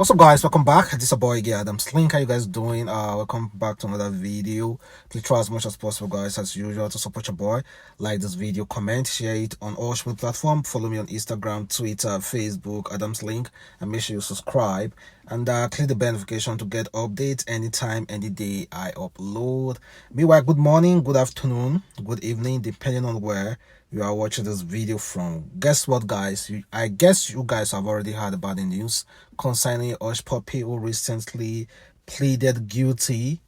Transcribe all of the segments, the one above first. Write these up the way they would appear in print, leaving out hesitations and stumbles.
What's up, guys? Welcome back. This is your boy again, Adamslink. How you guys doing? Welcome back to another video. Please try as much as possible, guys, as usual, to support your boy. Like this video, comment, share it on all social platforms. Follow me on Instagram, Twitter, Facebook, Adamslink, and make sure you subscribe and click the bell notification to get updates anytime, any day I upload. Meanwhile, good morning, good afternoon, good evening, depending on where you are watching this video from. Guess what, guys? I guess you guys have already heard about the news concerning Hushpuppi, who recently pleaded guilty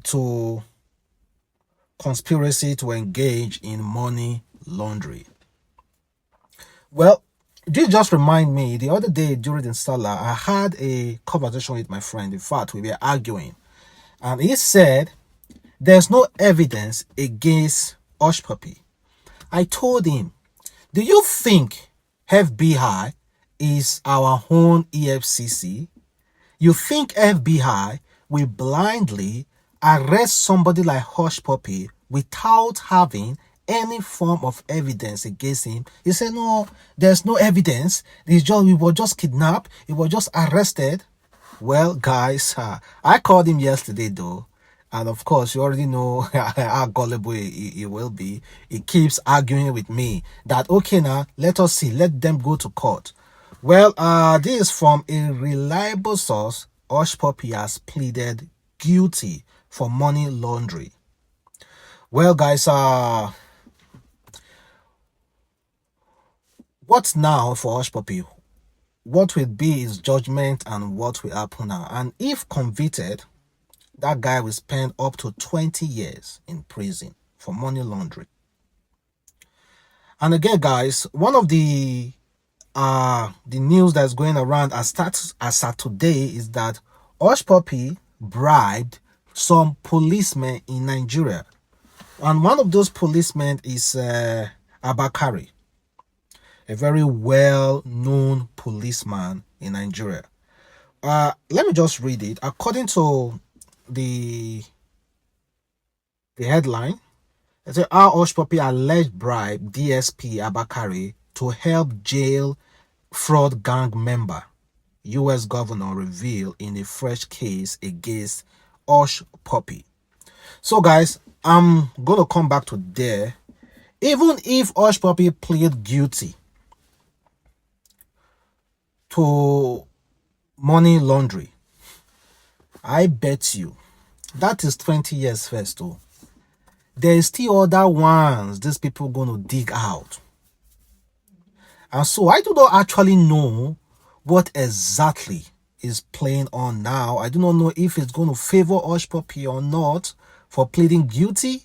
to conspiracy to engage in money laundering. Well, this just remind me, the other day during the Salah, I had a conversation with my friend. In fact, we were arguing, and he said there's no evidence against Hushpuppi. I told him, do you think FBI is our own EFCC? You think FBI will blindly arrest somebody like Hushpuppi without having any form of evidence against him? He said, no, there's no evidence. We were just kidnapped. He was just arrested. Well, guys, I called him yesterday though. And of course, you already know how gullible he will be. He keeps arguing with me that, okay, now, let us see. Let them go to court. Well, this is from a reliable source. Hushpuppi has pleaded guilty for money laundering. Well, guys, what's now for Hushpuppi? What will be his judgment and what will happen now? And if convicted, that guy will spend up to 20 years in prison for money laundering. And again, guys, one of the news that's going around as at today is that Hushpuppi bribed some policemen in Nigeria. And one of those policemen is Abba Kyari, a very well-known policeman in Nigeria. Let me just read it. According to the headline, it says how Hushpuppi alleged bribe DSP Abba Kyari to help jail fraud gang member. US governor reveal in a fresh case against Hushpuppi. So guys, I'm gonna come back to there. Even if Hushpuppi plead guilty to money laundering, I bet you that is 20 years first though. There is still other ones these people gonna dig out. And so I do not actually know what exactly is playing on now. I do not know if it's going to favor Hushpuppi or not for pleading guilty.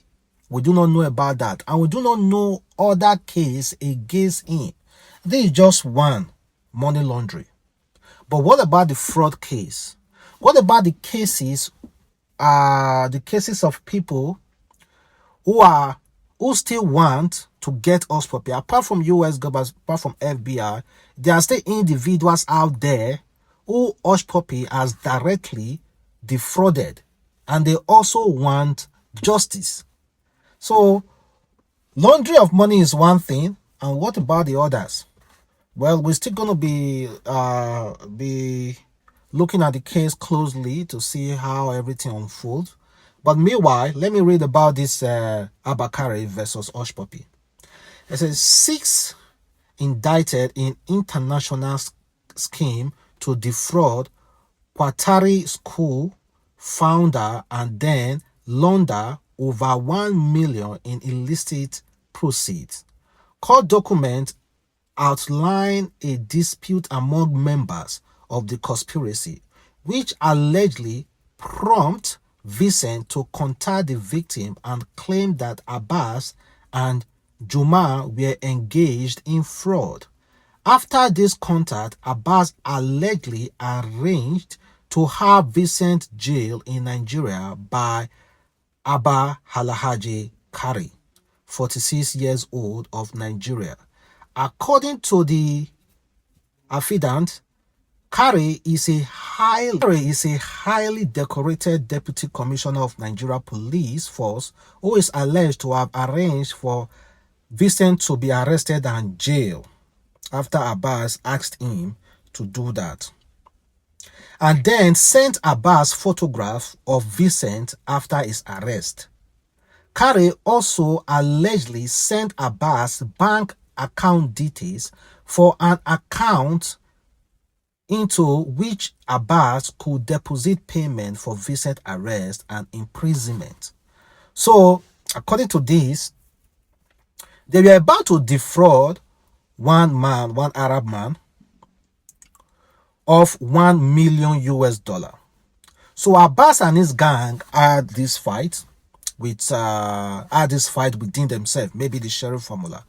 We do not know about that. And we do not know other case against him. There is just one, money laundering. But what about the fraud case? What about the cases of people who still want to get Hushpuppi? Apart from US government, apart from FBI, there are still individuals out there who Hushpuppi has directly defrauded, and they also want justice. So laundering of money is one thing, and what about the others? Well, we're still gonna be looking at the case closely to see how everything unfolds. But meanwhile, let me read about this Abba Kyari versus Hushpuppi. It says 6 indicted in international scheme to defraud Qatari school founder and then launder over 1 million in illicit proceeds. Court documents outline a dispute among members of the conspiracy, which allegedly prompt Vincent to contact the victim and claim that Abbas and Juma were engaged in fraud. After this contact, Abbas allegedly arranged to have Vincent jailed in Nigeria by Abba Kyari, 46 years old, of Nigeria. According to the affidavit, Kyari is a highly decorated deputy commissioner of Nigeria Police Force who is alleged to have arranged for Vincent to be arrested and jailed after Abbas asked him to do that, and then sent Abbas photograph of Vincent after his arrest. Kyari also allegedly sent Abbas bank account details for an account into which Abbas could deposit payment for Vincent's arrest and imprisonment. So, according to this, they were about to defraud one Arab man, of 1 million US dollar. So Abbas and his gang had this fight within themselves, maybe the sheriff formula.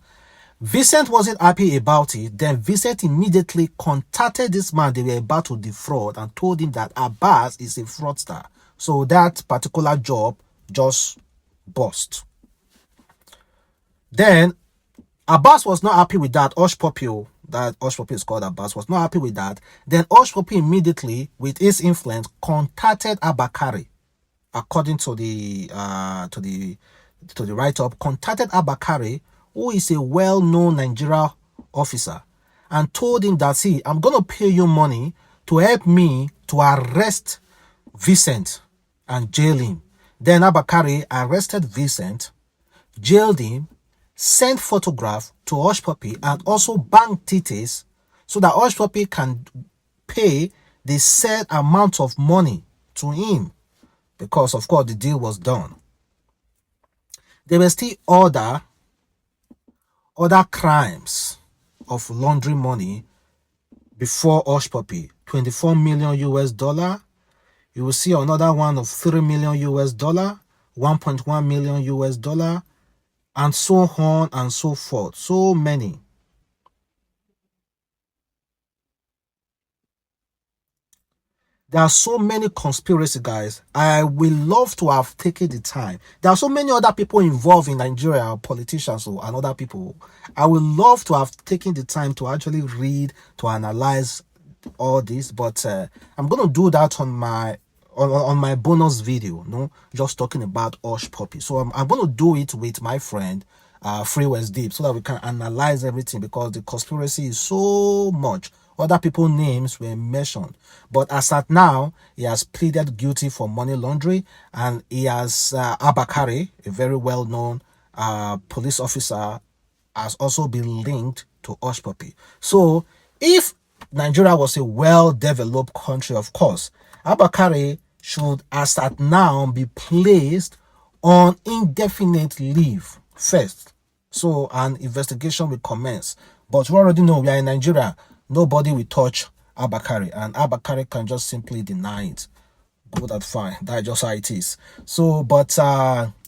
Vincent wasn't happy about it. Then Vincent immediately contacted this man they were about to defraud and told him that Abbas is a fraudster. So that particular job just bust. Then Abbas was not happy with that. Hushpuppi, that Hushpuppi is called Abbas, was not happy with that. Then Hushpuppi immediately, with his influence, contacted Abba Kyari, according to the write-up, contacted Abba Kyari, who is a well-known Nigeria officer, and told him that, see, I'm going to pay you money to help me to arrest Vincent and jail him. Then Abba Kyari arrested Vincent, jailed him, sent photograph to Hushpuppi and also bank details so that Hushpuppi can pay the said amount of money to him, because of course the deal was done. There were still other crimes of laundering money before Hushpuppi. 24 million US dollar. You will see another one of 3 million US dollar, 1.1 million US dollar, and so on and so forth. So many. There are so many conspiracy, guys. I will love to have taken the time. There are so many other people involved in Nigeria, politicians and other people. I would love to have taken the time to actually read, to analyze all this, but I'm going to do that on my bonus video, just talking about Hushpuppi. So I'm going to do it with my friend Freeways Deep, so that we can analyze everything, because the conspiracy is so much. Other people's names were mentioned, but as at now, he has pleaded guilty for money laundering, and he has Abba Kyari, a very well-known police officer, has also been linked to Hushpuppi. So if Nigeria was a well-developed country, of course, Abba Kyari should, as at now, be placed on indefinite leave first. So an investigation will commence. But we already know we are in Nigeria. Nobody will touch Abba Kyari, and Abba Kyari can just simply deny it. Good and fine. That's just how it is. So, but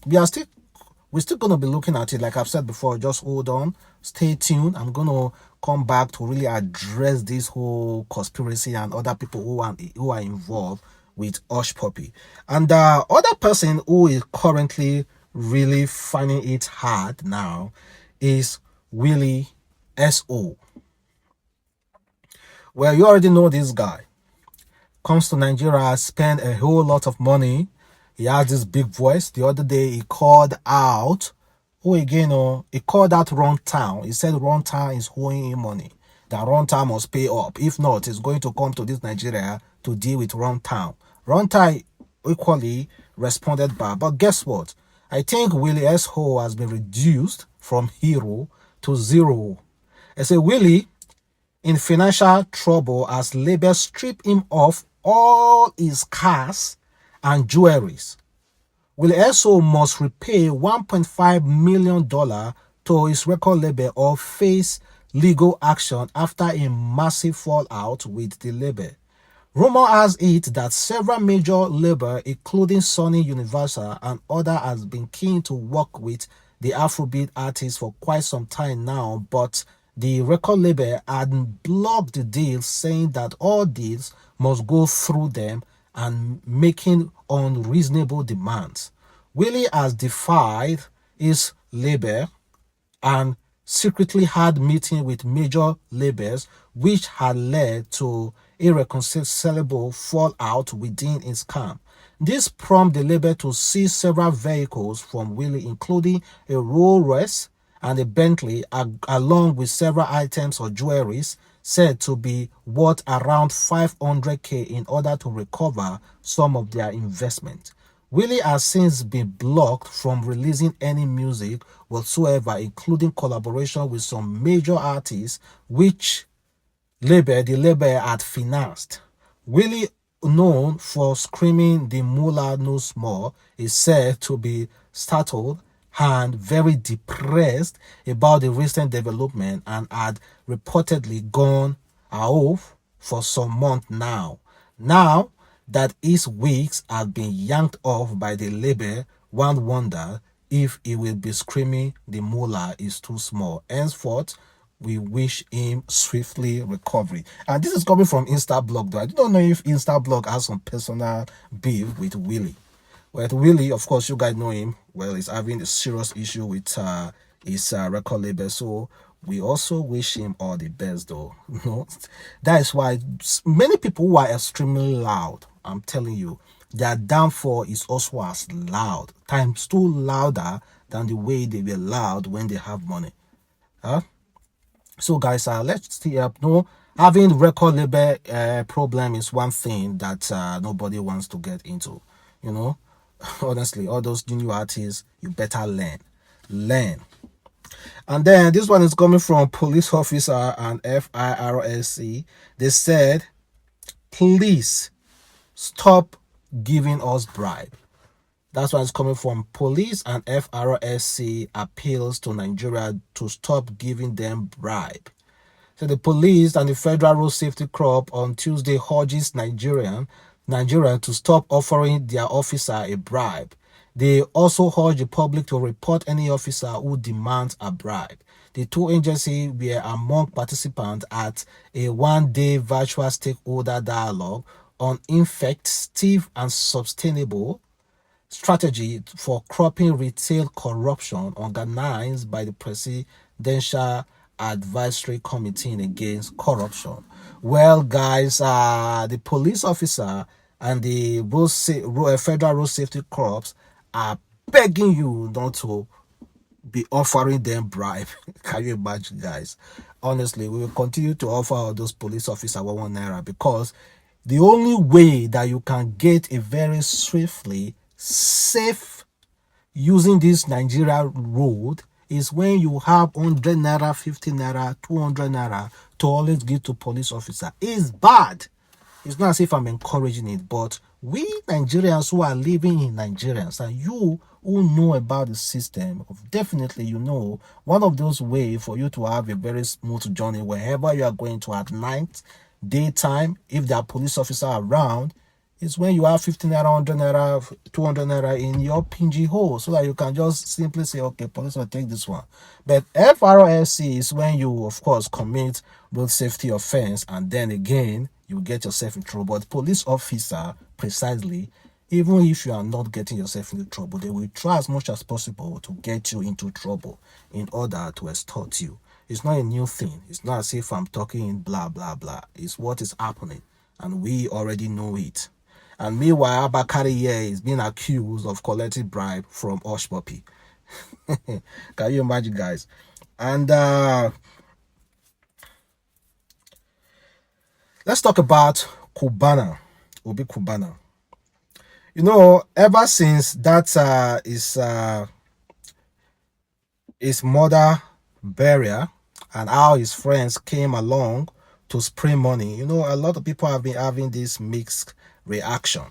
we're still going to be looking at it. Like I've said before, just hold on. Stay tuned. I'm going to come back to really address this whole conspiracy and other people who are involved with Hushpuppi. And the other person who is currently really finding it hard now is Willie XO. Well, you already know this guy. Comes to Nigeria, spend a whole lot of money. He has this big voice. The other day, he called out, he called out Runtown. He said Runtown is owing him money, that Runtown must pay up. If not, he's going to come to this Nigeria to deal with Runtown. Runtown equally responded back. But guess what? I think Willie XO has been reduced from hero to zero. I say Willie, in financial trouble as labor stripped him of all his cars and jewelries. Willie XO must repay $1.5 million to his record label or face legal action after a massive fallout with the label. Rumor has it that several major labels, including Sony, Universal, and others, has been keen to work with the Afrobeat artist for quite some time now, but the record label had blocked the deal, saying that all deals must go through them and making unreasonable demands. Willie has defied his label and secretly had meetings with major labels, which had led to irreconcilable fallout within his camp. This prompted the label to seize several vehicles from Willie, including a Rolls Royce and a Bentley, along with several items of jewelry said to be worth around 500k in order to recover some of their investment. Willie has since been blocked from releasing any music whatsoever, including collaboration with some major artists, which the label had financed. Willie, known for screaming the mullah no small, is said to be startled and very depressed about the recent development and had reportedly gone off for some months now. Now that his wigs have been yanked off by the label, one wonder if he will be screaming the mullah is too small. Henceforth, we wish him swiftly recovery. And this is coming from Instablog, though. I don't know if Instablog has some personal beef with Willie. Well, Willie, of course, you guys know him. Well, he's having a serious issue with his record label. So we also wish him all the best, though. That is why many people who are extremely loud, I'm telling you, their downfall is also as loud, times two louder than the way they were loud when they have money. Huh? So guys, let's see up. No, having record label problem is one thing that nobody wants to get into. Honestly, all those new artists, you better learn. And then this one is coming from police officer and FIRSC. They said, please stop giving us bribe. That's why it's coming from police and FRSC appeals to Nigeria to stop giving them bribe. So the police and the Federal Road Safety Corps on Tuesday urges Nigeria to stop offering their officer a bribe. They also urge the public to report any officer who demands a bribe. The two agencies were among participants at a one-day virtual stakeholder dialogue on effective and sustainable strategy for cropping retail corruption organized by the Presidential Advisory Committee Against Corruption. Well, guys, the police officer and the Federal Road Safety Corps are begging you not to be offering them bribe. Can you imagine, guys? Honestly, we will continue to offer all those police officers 1 naira because the only way that you can get a very swiftly safe using this Nigeria road is when you have 100 naira, 50 naira, 200 naira to always give to police officer. It's bad. It's not as if I'm encouraging it, but we Nigerians who are living in Nigerians and you who know about the system, definitely one of those ways for you to have a very smooth journey wherever you are going to at night, daytime, if there are police officers around, is when you have 50 naira, 100 naira, 200 naira in your pingy hole so that you can just simply say, okay, police will take this one. But FRSC is when you, of course, commit road safety offense and then again, you get yourself in trouble. But police officer, precisely, even if you are not getting yourself into trouble, they will try as much as possible to get you into trouble in order to extort you. It's not a new thing. It's not as if I'm talking in blah, blah, blah. It's what is happening. And we already know it. And meanwhile, Abba Kyari here is being accused of collecting bribe from Hushpuppi. Can you imagine, guys? And let's talk about Cubana, Obi Cubana. Ever since that his mother burial and how his friends came along to spray money, a lot of people have been having this mixed reaction.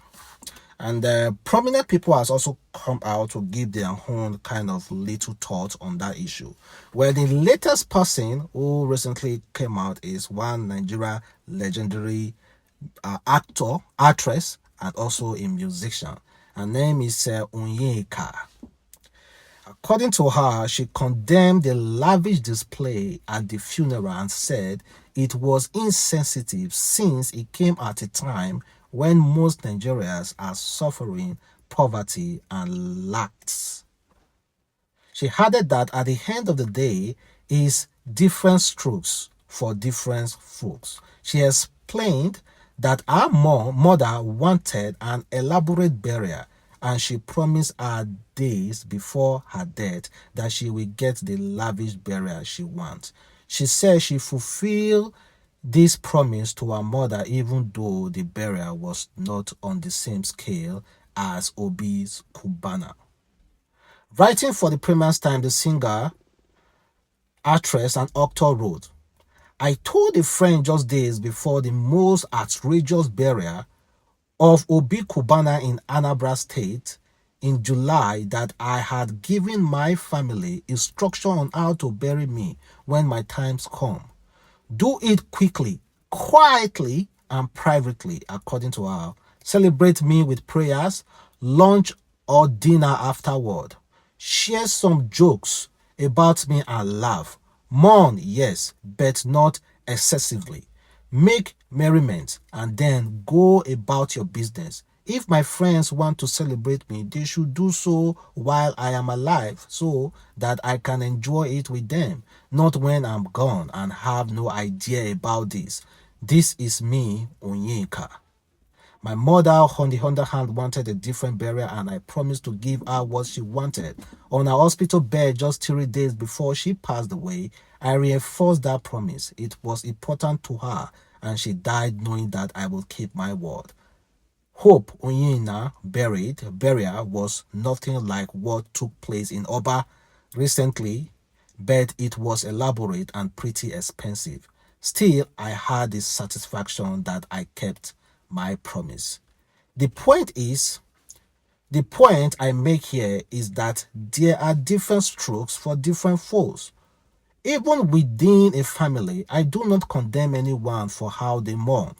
And prominent people has also come out to give their own kind of little thoughts on that issue. Well, the latest person who recently came out is one Nigeria legendary actress, and also a musician. Her name is Onyeka. According to her, she condemned the lavish display at the funeral and said it was insensitive since it came at a time when most Nigerians are suffering poverty and lacks. She added that at the end of the day is different strokes for different folks. She explained that her mother wanted an elaborate burial and she promised her days before her death that she will get the lavish burial she wants. She said she fulfilled this promise to her mother, even though the burial was not on the same scale as Obi Cubana. Writing for the Premier's Time, the singer, actress, and actor wrote, I told a friend just days before the most outrageous burial of Obi Cubana in Anambra State in July that I had given my family instruction on how to bury me when my times come. Do it quickly, quietly, and privately, according to her. Celebrate me with prayers, lunch or dinner afterward. Share some jokes about me and laugh. Mourn, yes, but not excessively. Make merriment and then go about your business. If my friends want to celebrate me, they should do so while I am alive so that I can enjoy it with them, not when I'm gone and have no idea about this. This is me, Onyeka. My mother, on the other hand, wanted a different burial, and I promised to give her what she wanted. On her hospital bed just 3 days before she passed away, I reinforced that promise. It was important to her, and she died knowing that I will keep my word. Hope Onyena burial was nothing like what took place in Oba recently, but it was elaborate and pretty expensive. Still, I had the satisfaction that I kept my promise. The point I make here is that there are different strokes for different folks. Even within a family, I do not condemn anyone for how they mourn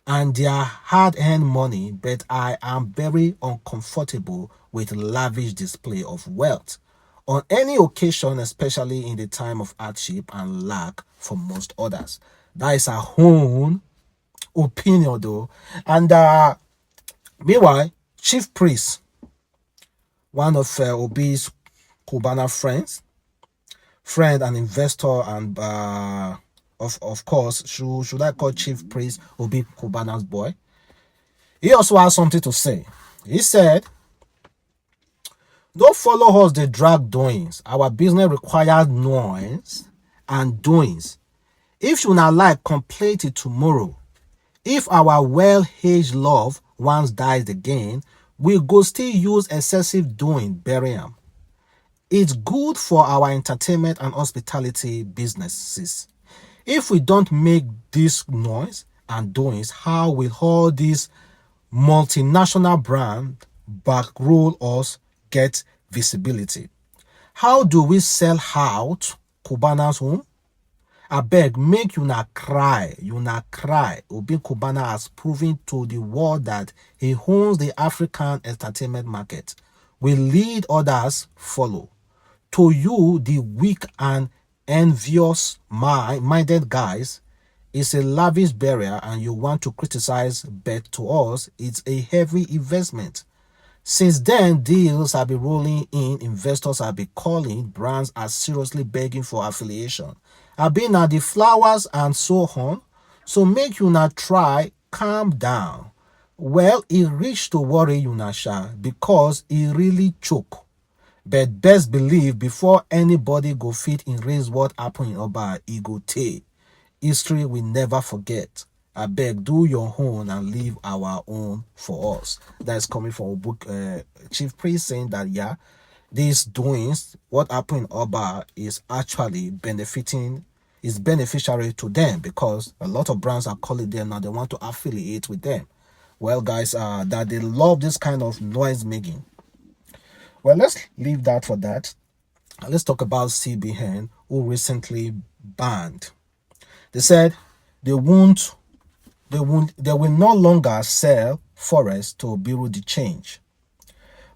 and their hard-earned money, but I am very uncomfortable with lavish display of wealth on any occasion, especially in the time of hardship and lack for most others. That is our own opinion though. And meanwhile, chief priest, one of Obi Cubana friend and investor, and of course, should I call chief priest Obi Cubana's boy, he also has something to say. He said, don't follow us the drag doings. Our business requires noise and doings. If you not like, complete it tomorrow. If our well-aged love once dies again, we go still use excessive doing, bury him. It's good for our entertainment and hospitality businesses. If we don't make this noise and doings, how will all these multinational brand backroll us get visibility? How do we sell out Cubana's home? I beg, make you not cry. Obi Cubana has proven to the world that he owns the African entertainment market. We lead, others follow. To you, the weak and envious minded guys, it's a lavish burial and you want to criticize, but to us, it's a heavy investment. Since then, deals have been rolling in, investors have been calling, brands are seriously begging for affiliation. I've been at the flowers and so on, so make you not try, calm down. Well, he reached to worry you Nasha because he really choke. But best believe before anybody go fit in raise what happened in Oba, he go take. History will never forget. I beg, do your own and leave our own for us. That's coming from a book, chief priest saying that, yeah, these doings, what happened in Oba is actually is beneficiary to them because a lot of brands are calling them now. They want to affiliate with them. Well, guys, that they love this kind of noise making. Well, let's leave that for that. Let's talk about CBN, who recently banned. They said they will no longer sell forex to bureau de change.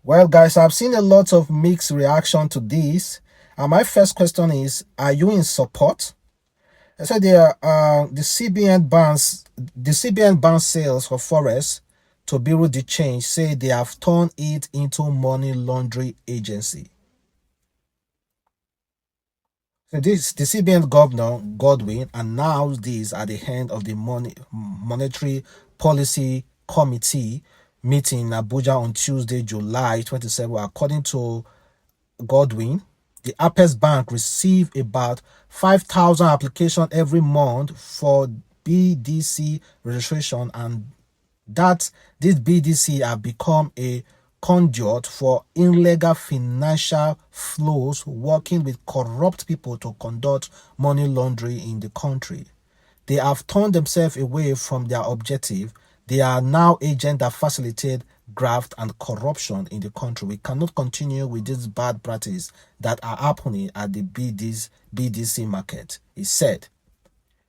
Well, guys, I've seen a lot of mixed reaction to this. And my first question is, are you in support? I said the CBN bans sales for forex to bureau de change, say they have turned it into money laundering agency. So the CBN governor Godwin announced this at the end of the monetary policy committee meeting in Abuja on Tuesday, July 27. According to Godwin, The Apex Bank receive about 5,000 applications every month for BDC registration, and that this BDC have become a conduit for illegal financial flows, working with corrupt people to conduct money laundering in the country. They have turned themselves away from their objective. They are now agents that facilitate graft and corruption in the country. We cannot continue with this bad practice that are happening at the BDC market, he said.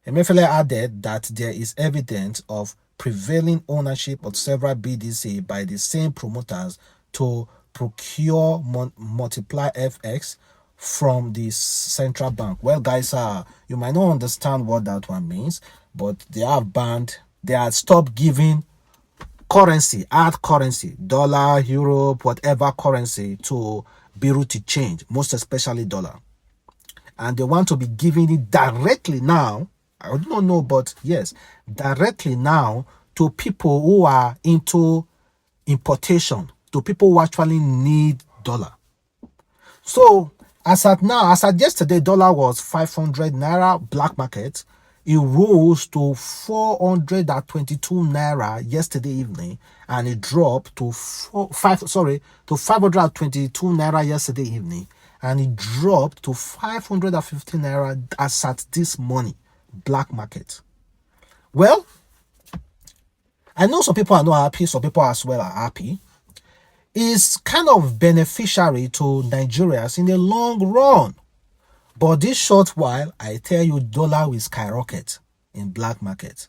Emefiele added that there is evidence of prevailing ownership of several BDC by the same promoters to procure multiply FX from the central bank. Well, guys, you might not understand what that one means, but they have banned, they have stopped giving currency, hard currency, dollar, euro, whatever currency to Bureau to change, most especially dollar. And they want to be giving it directly now. I don't know, but yes, directly now to people who are into importation, to people who actually need dollar. So as at now, as at yesterday, dollar was 500 naira black market. It rose to 422 naira yesterday evening, and it dropped to 522 naira yesterday evening, and it dropped to 550 naira as at this morning, black market. Well, I know some people are not happy, some people as well are happy. It's kind of beneficiary to Nigerians in the long run. But this short while, I tell you, dollar will skyrocket in black market.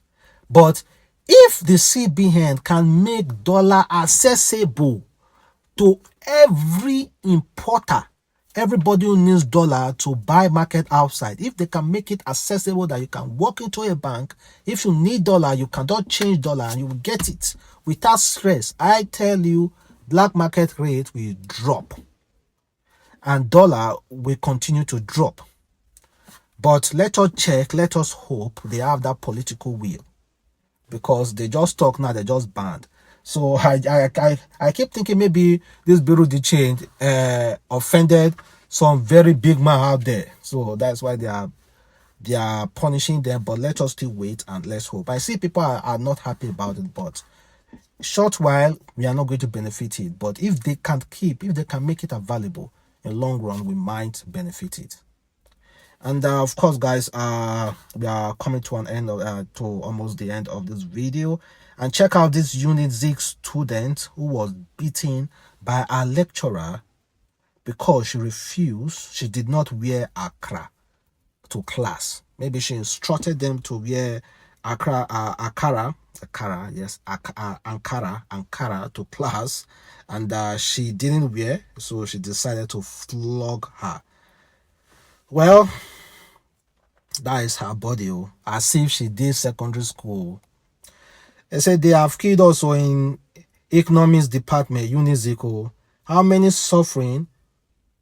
But if the CBN can make dollar accessible to every importer, everybody who needs dollar to buy market outside, if they can make it accessible that you can walk into a bank, if you need dollar, you cannot change dollar and you will get it without stress, I tell you, black market rate will drop and dollar will continue to drop. But let us check, let us hope they have that political will, because they just talk now, they just banned. So I keep thinking maybe this Bureau de Change offended some very big man out there. So that's why they are punishing them. But let us still wait and let's hope. I see people are not happy about it, but short while we are not going to benefit it. But if they can make it available in long run, we might benefit it. And of course, guys, we are coming to an end of to almost the end of this video. And check out this Unit 6 student who was beaten by a lecturer because she did not wear Accra to class. Maybe she instructed them to wear Ankara to class, and she didn't wear, so she decided to flog her. Well, that is her body, as if she did secondary school. They said they have killed also in economics department, Unit 6. How many suffering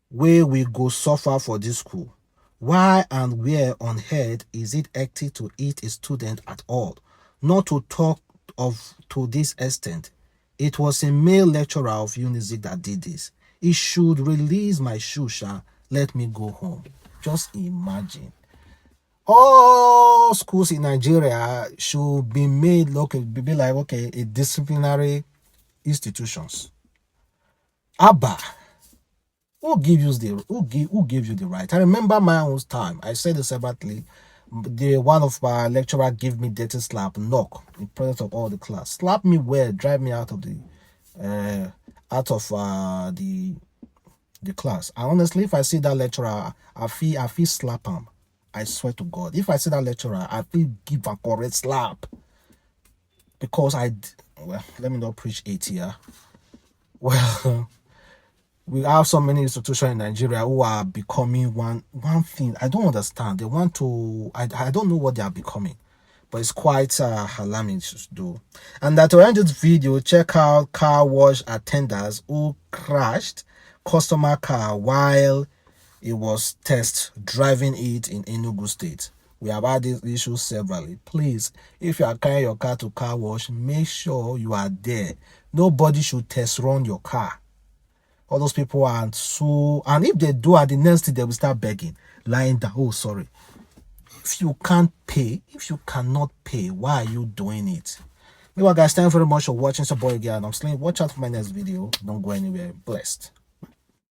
where we go suffer for this school? Why and where on earth is it active to eat a student at all? Not to talk of to this extent. It was a male lecturer of Unit 6 that did this. He should release my shusha, let me go home. Just imagine. All schools in Nigeria should be made local, be like, okay, a disciplinary institutions. Abba, who gave you the right? I remember my own time. I said it separately. One of my lecturer gave me dirty slap, knock in presence of all the class. Slap me well, drive me out of the class. And honestly, if I see that lecturer, I feel slap him. I swear to God, if I see that lecturer, I feel give a correct slap. Because well, let me not preach it here. Well, we have so many institutions in Nigeria who are becoming one thing. I don't understand. They want to, I don't know what they are becoming. But it's quite alarming to do. And to end this video, check out car wash attendants who crashed customer car while it was test driving it in Enugu State. We have had this issue severally. Please, if you are carrying your car to car wash, make sure you are there. Nobody should test run your car. All those people are so, and if they do, at the next thing they will start begging, lying down. Oh, sorry. If you can't pay, if you cannot pay, why are you doing it? Anyway, guys, thank you very much for watching. Support again. I'm Slink. Watch out for my next video. Don't go anywhere. Blessed.